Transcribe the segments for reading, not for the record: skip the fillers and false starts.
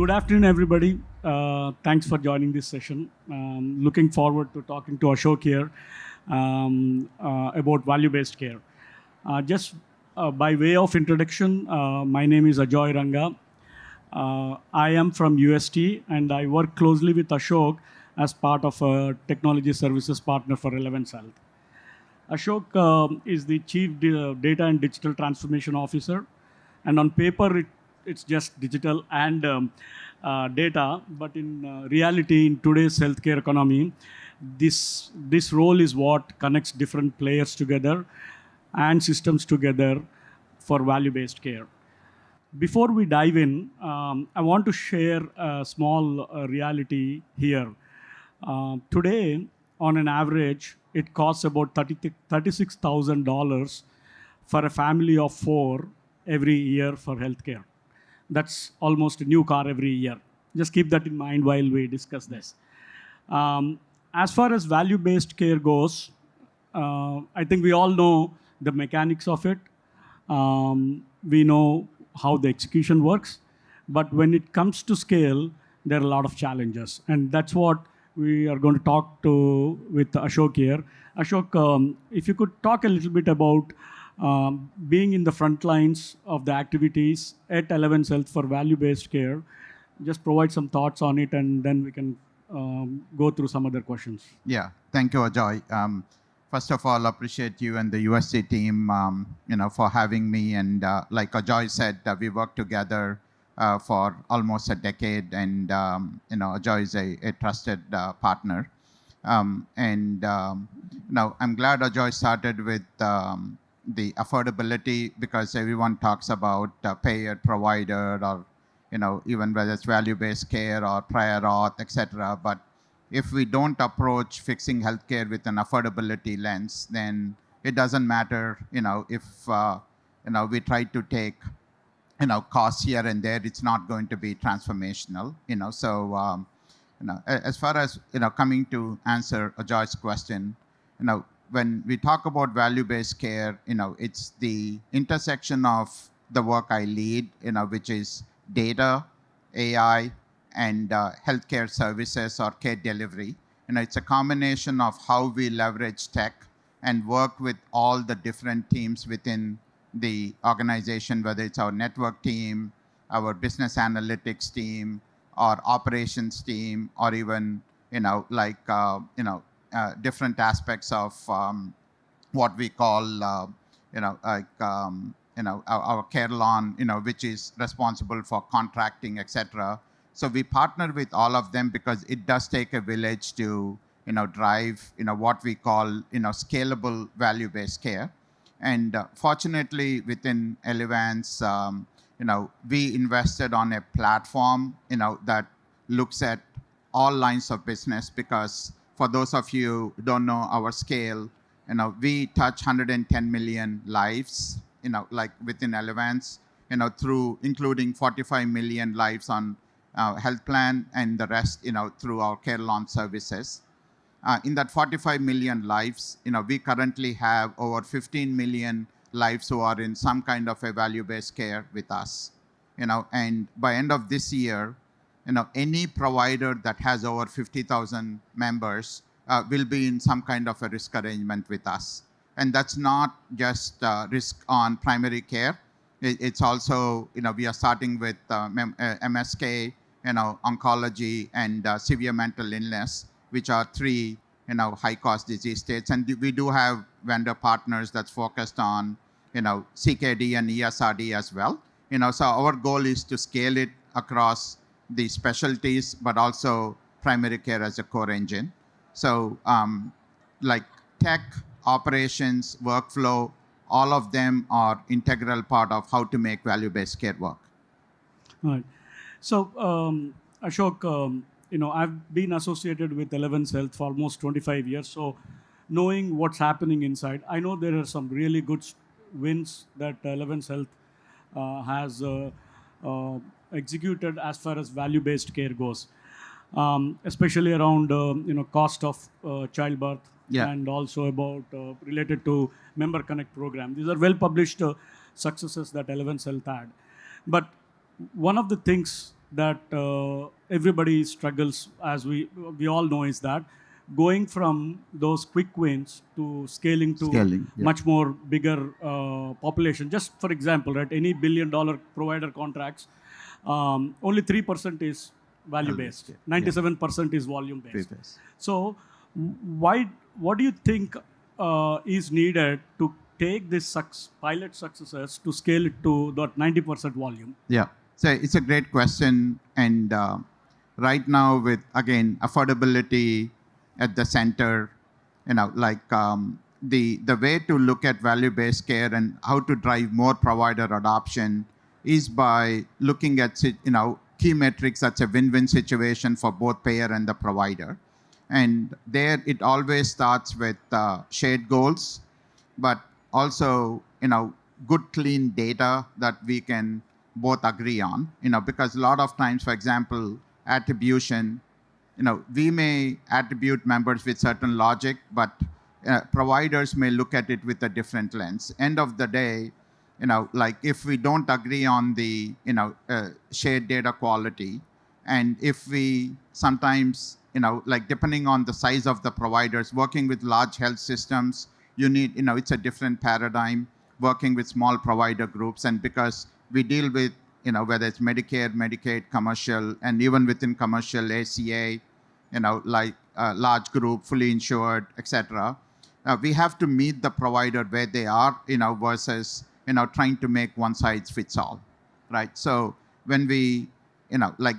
Good afternoon, everybody. Thanks for joining this session. Looking forward to talking to Ashok here about value-based care. Just by way of introduction, my name is Ajoy Ranga. I am from UST and I work closely with Ashok as part of a technology services partner for Elevance Health. Ashok is the Chief Data and Digital Transformation Officer, and on paper it's just digital and data, but in reality, in today's healthcare economy, this role is what connects different players together and systems together for value-based care. Before we dive in, I want to share a small reality here. Today, on an average, it costs about $36,000 for a family of four every year for healthcare. That's almost a new car every year. Just keep that in mind while we discuss this. As far as value-based care goes, I think we all know the mechanics of it. We know how the execution works. But when it comes to scale, there are a lot of challenges. And that's what we are going to talk to with Ashok here. Ashok, if you could talk a little bit about being in the front lines of the activities at Elevance Health for value-based care, just provide some thoughts on it, and then we can go through some other questions. Yeah, thank you, Ajoy. First of all, appreciate you and the UST team, for having me. And like Ajoy said, we worked together for almost a decade, and Ajoy is a trusted partner. Now I'm glad Ajoy started with the affordability, because everyone talks about payer, provider, or even whether it's value-based care or prior auth, etc. But if we don't approach fixing healthcare with an affordability lens, then it doesn't matter. If we try to take costs here and there, it's not going to be transformational. So as far as coming to answer Ajoy's question, when we talk about value-based care, it's the intersection of the work I lead, which is data, AI, and healthcare services or care delivery. It's a combination of how we leverage tech and work with all the different teams within the organization, whether it's our network team, our business analytics team, or operations team, or even different aspects of what we call our care lawn, which is responsible for contracting, etc. So we partner with all of them because it does take a village to drive what we call scalable value-based care. And fortunately, within Elevance, we invested on a platform that looks at all lines of business, because for those of you who don't know our scale, we touch 110 million lives, within Elevance, through including 45 million lives on health plan, and the rest, through our care lawn services. In that 45 million lives, we currently have over 15 million lives who are in some kind of a value-based care with us. And by end of this year, any provider that has over 50,000 members will be in some kind of a risk arrangement with us. And that's not just risk on primary care. It's also, we are starting with MSK, oncology, and severe mental illness, which are three high-cost disease states. And we do have vendor partners that's focused on CKD and ESRD as well. So our goal is to scale it across the specialties, but also primary care as a core engine. So like tech, operations, workflow, all of them are integral part of how to make value-based care work. All right. So Ashok, I've been associated with Elevance Health for almost 25 years. So knowing what's happening inside, I know there are some really good wins that Elevance Health has executed as far as value-based care goes, especially around cost of childbirth, and also about related to Member Connect program. These are well-published successes that Elevance Health had. But one of the things that everybody struggles, as we all know, is that going from those quick wins to scaling to Scaling, yeah. much more bigger population. Just for example, right, any $1 billion provider contracts, only 3% is value based, Yeah. 97% is volume based. Previous. So, why? What do you think is needed to take this pilot successes to scale it to that 90% volume? Yeah. So it's a great question. And right now, with again affordability at the center, the way to look at value-based care and how to drive more provider adoption is by looking at key metrics. That's a win-win situation for both payer and the provider. And there, it always starts with shared goals, but also good clean data that we can both agree on. Because a lot of times, for example, attribution, we may attribute members with certain logic, but providers may look at it with a different lens. End of the day, if we don't agree on the shared data quality, and if we sometimes depending on the size of the providers, working with large health systems, you need it's a different paradigm. Working with small provider groups, and because we deal with whether it's Medicare, Medicaid, commercial, and even within commercial, ACA, large group, fully insured, etc. We have to meet the provider where they are, versus trying to make one size fits all, right? So when we,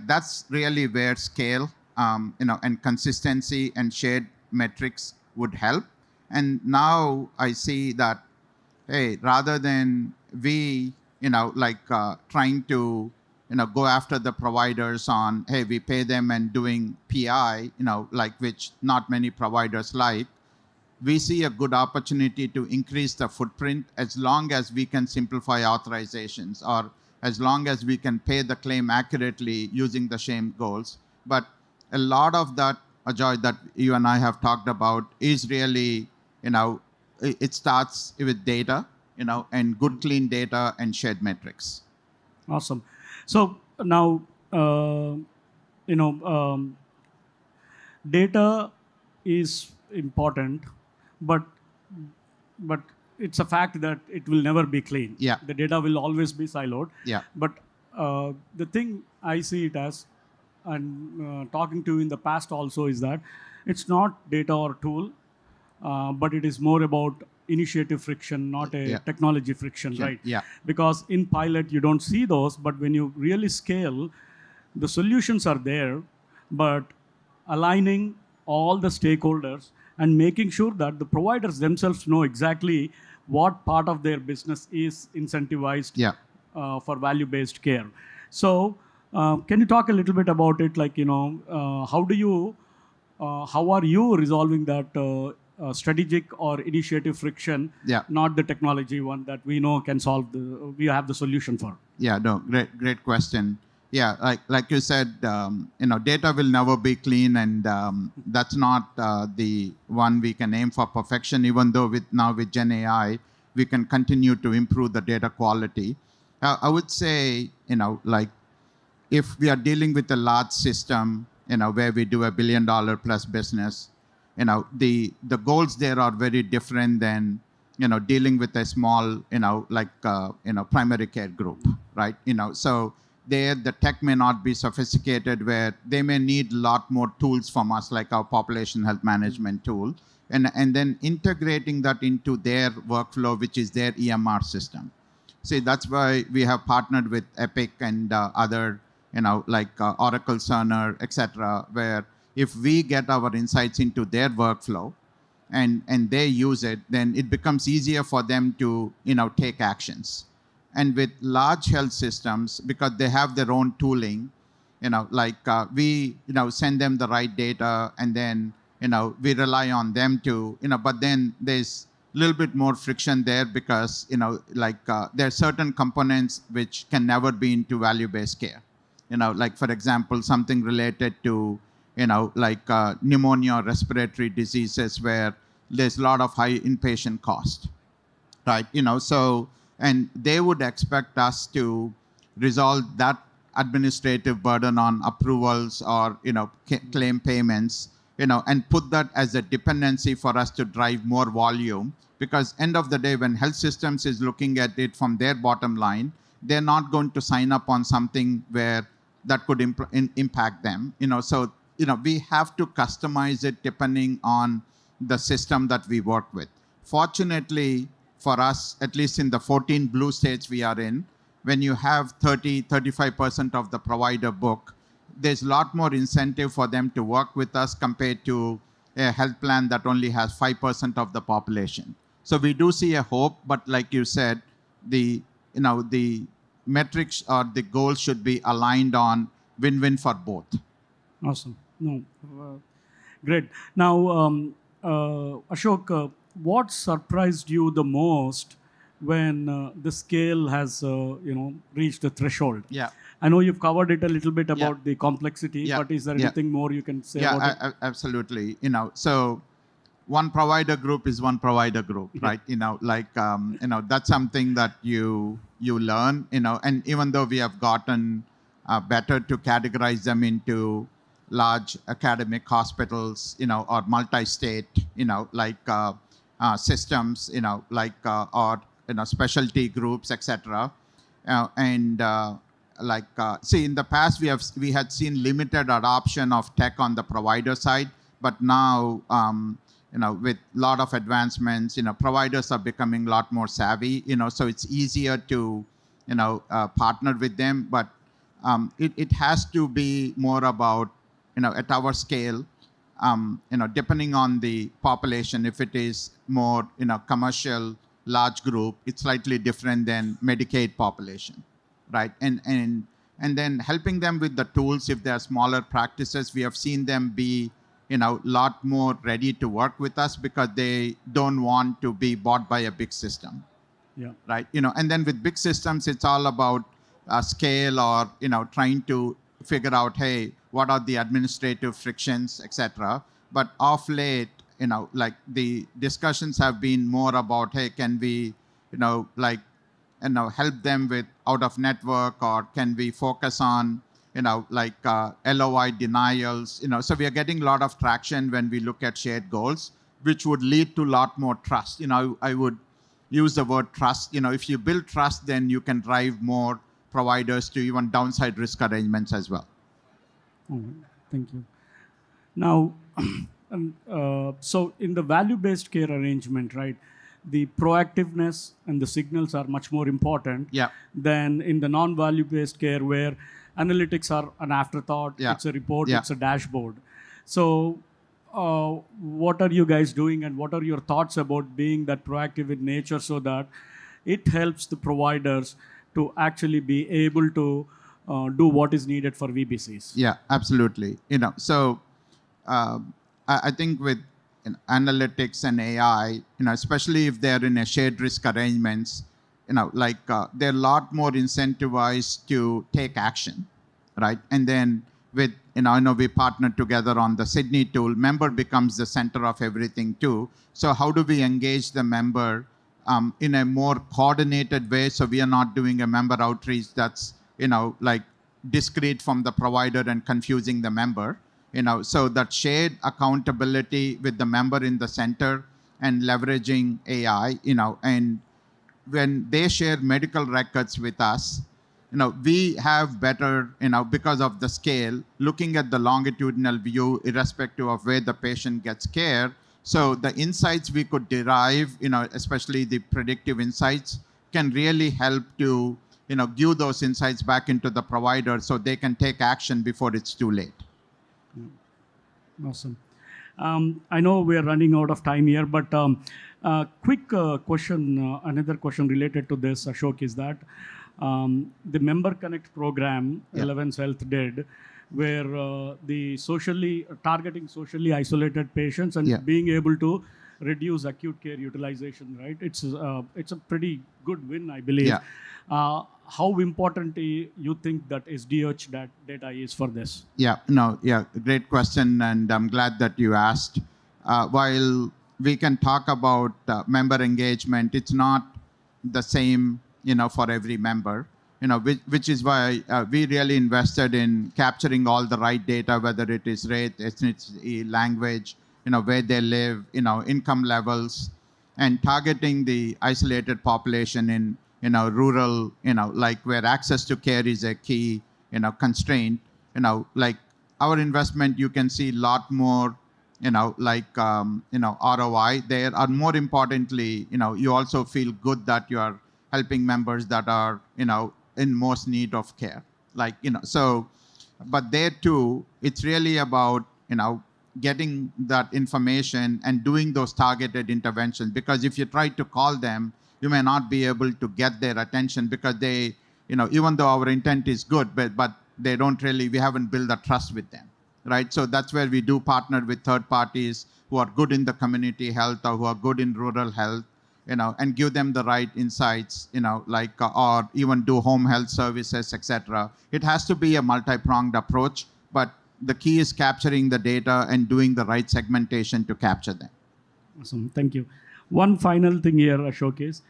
that's really where scale, and consistency and shared metrics would help. And now I see that, hey, rather than we, trying to, go after the providers on, hey, we pay them and doing PI, which not many providers like, we see a good opportunity to increase the footprint as long as we can simplify authorizations, or as long as we can pay the claim accurately using the same goals. But a lot of that, Ajoy, that you and I have talked about is really, it starts with data, and good clean data and shared metrics. Awesome. So now, data is important, but it's a fact that it will never be clean. Yeah. The data will always be siloed. Yeah. But the thing I see it as, and talking to you in the past also, is that it's not data or tool, but it is more about initiative friction, not a technology friction, right? Yeah. Because in pilot, you don't see those, but when you really scale, the solutions are there, but aligning all the stakeholders and making sure that the providers themselves know exactly what part of their business is incentivized for value-based care. So can you talk a little bit about it? How are you resolving that strategic or initiative friction, not the technology one that we know can solve we have the solution for? Yeah, no, great question. Yeah, like you said, data will never be clean, and that's not the one we can aim for perfection. Even though with Gen AI, we can continue to improve the data quality. I would say, if we are dealing with a large system, where we do $1 billion plus business, the goals there are very different than dealing with a small primary care group, right? So there the tech may not be sophisticated, where they may need a lot more tools from us, like our population health management tool, and then integrating that into their workflow, which is their EMR system. See, that's why we have partnered with Epic and other Oracle, Cerner, etc., where if we get our insights into their workflow and they use it, then it becomes easier for them to take actions. And with large health systems, because they have their own tooling, we send them the right data, and then we rely on them to but then there's a little bit more friction there, because there are certain components which can never be into value-based care. For example, something related to pneumonia or respiratory diseases, where there's a lot of high inpatient cost, right? So, and they would expect us to resolve that administrative burden on approvals or, claim payments, and put that as a dependency for us to drive more volume. Because end of the day, when health systems is looking at it from their bottom line, they're not going to sign up on something where that could impact them. So, we have to customize it depending on the system that we work with. Fortunately for us, at least in the 14 blue states we are in, when you have 35% of the provider book, there's a lot more incentive for them to work with us compared to a health plan that only has 5% of the population. So we do see a hope, but like you said, the metrics or the goals should be aligned on win-win for both. Awesome. No, great. Now, Ashok, what surprised you the most when the scale has, reached the threshold? Yeah. I know you've covered it a little bit about the complexity, Yeah. but is there anything more you can say Yeah, about it? absolutely. So one provider group is one provider group, right? That's something that you learn, and even though we have gotten better to categorize them into large academic hospitals, or multi-state, systems, or specialty groups, etc. See, in the past we had seen limited adoption of tech on the provider side, but now with a lot of advancements, providers are becoming a lot more savvy, so it's easier to partner with them, but it has to be more about at our scale, depending on the population. If it is more commercial large group, it's slightly different than Medicaid population, right? And then helping them with the tools. If they are smaller practices, we have seen them be lot more ready to work with us because they don't want to be bought by a big system. Yeah. Right. And then with big systems, it's all about scale or trying to figure out, hey, what are the administrative frictions, etc. But of late, the discussions have been more about, hey, can we help them with out of network, or can we focus on LOI denials. So we are getting a lot of traction when we look at shared goals, which would lead to a lot more trust. I would use the word trust. If you build trust, then you can drive more providers to even downside risk arrangements as well. All right. Thank you. Now, so in the value-based care arrangement, right, the proactiveness and the signals are much more important than in the non-value-based care, where analytics are an afterthought. It's a report, it's a dashboard. So what are you guys doing, and what are your thoughts about being that proactive in nature so that it helps the providers to actually be able to do what is needed for VBCs? Yeah, absolutely. So I think with analytics and AI, especially if they're in a shared risk arrangements, they're a lot more incentivized to take action, right? And then with, I know we partnered together on the Sydney tool. Member becomes the center of everything too. So how do we engage the member in a more coordinated way, so we are not doing a member outreach that's, discrete from the provider and confusing the member, so that shared accountability with the member in the center and leveraging AI, and when they share medical records with us, we have better, because of the scale, looking at the longitudinal view, irrespective of where the patient gets care. So the insights we could derive, especially the predictive insights, can really help to, give those insights back into the provider so they can take action before it's too late. Awesome. I know we are running out of time here, but quick question, another question related to this, Ashok, is that the Member Connect program, Elevance Health did, where the targeting socially isolated patients and being able to reduce acute care utilization, right? It's a pretty good win, I believe. How important you think that SDH data is for this? Great question, and I'm glad that you asked. While we can talk about member engagement, it's not the same, for every member. which is why we really invested in capturing all the right data, whether it is race, ethnicity, language, where they live, income levels, and targeting the isolated population in, rural, like where access to care is a key, constraint, like our investment, you can see a lot more, ROI there. And more importantly, you also feel good that you are helping members that are, in most need of care. So, but there too, it's really about, getting that information and doing those targeted interventions. Because if you try to call them, you may not be able to get their attention because they, even though our intent is good, but they don't really, we haven't built the trust with them, right? So that's where we do partner with third parties who are good in the community health or who are good in rural health, and give them the right insights, or even do home health services, etc. It has to be a multi-pronged approach, but the key is capturing the data and doing the right segmentation to capture them. Awesome, thank you. One final thing here, Ashok, is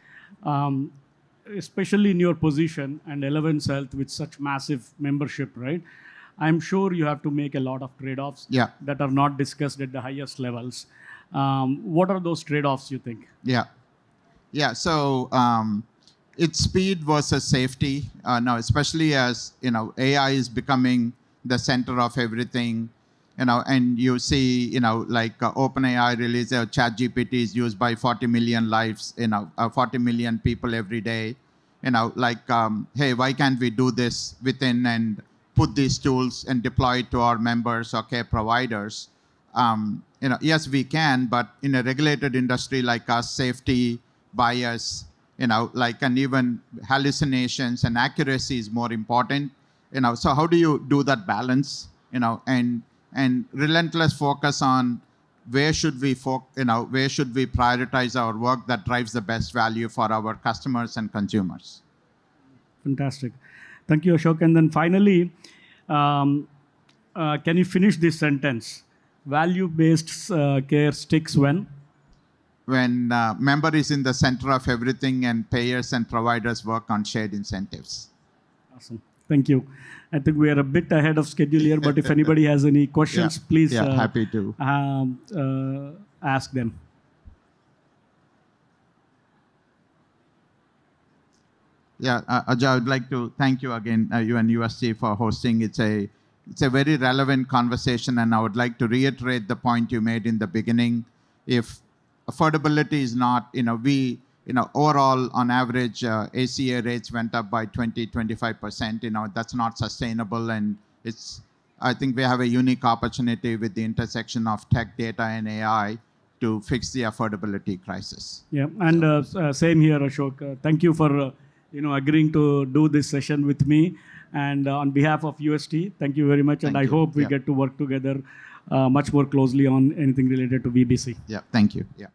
especially in your position and Elevance Health with such massive membership, right? I'm sure you have to make a lot of trade-offs that are not discussed at the highest levels. What are those trade-offs you think? Yeah. So it's speed versus safety. Now, especially as AI is becoming the center of everything. And you see, OpenAI release ChatGPT is used by 40 million lives, 40 million people every day. Hey, why can't we do this within and put these tools and deploy it to our members or care providers? Yes, we can, but in a regulated industry like us, safety, bias, and even hallucinations and accuracy is more important. So how do you do that balance? And relentless focus on where should we prioritize our work that drives the best value for our customers and consumers. Fantastic. Thank you, Ashok. And then finally, can you finish this sentence? Value-based care sticks when? When member is in the center of everything and payers and providers work on shared incentives. Awesome. Thank you. I think we are a bit ahead of schedule here, but if anybody has any questions, please happy to ask them. Ajay, I would like to thank you again, you and UST, for hosting. It's a very relevant conversation, and I would like to reiterate the point you made in the beginning. If affordability is not, overall, on average, ACA rates went up by 20-25%. That's not sustainable, and I think we have a unique opportunity with the intersection of tech, data, and AI to fix the affordability crisis. Yeah, and same here, Ashok. Thank you for agreeing to do this session with me, and on behalf of UST, thank you very much, and I hope we get to work together much more closely on anything related to VBC. Yeah, thank you. Yeah.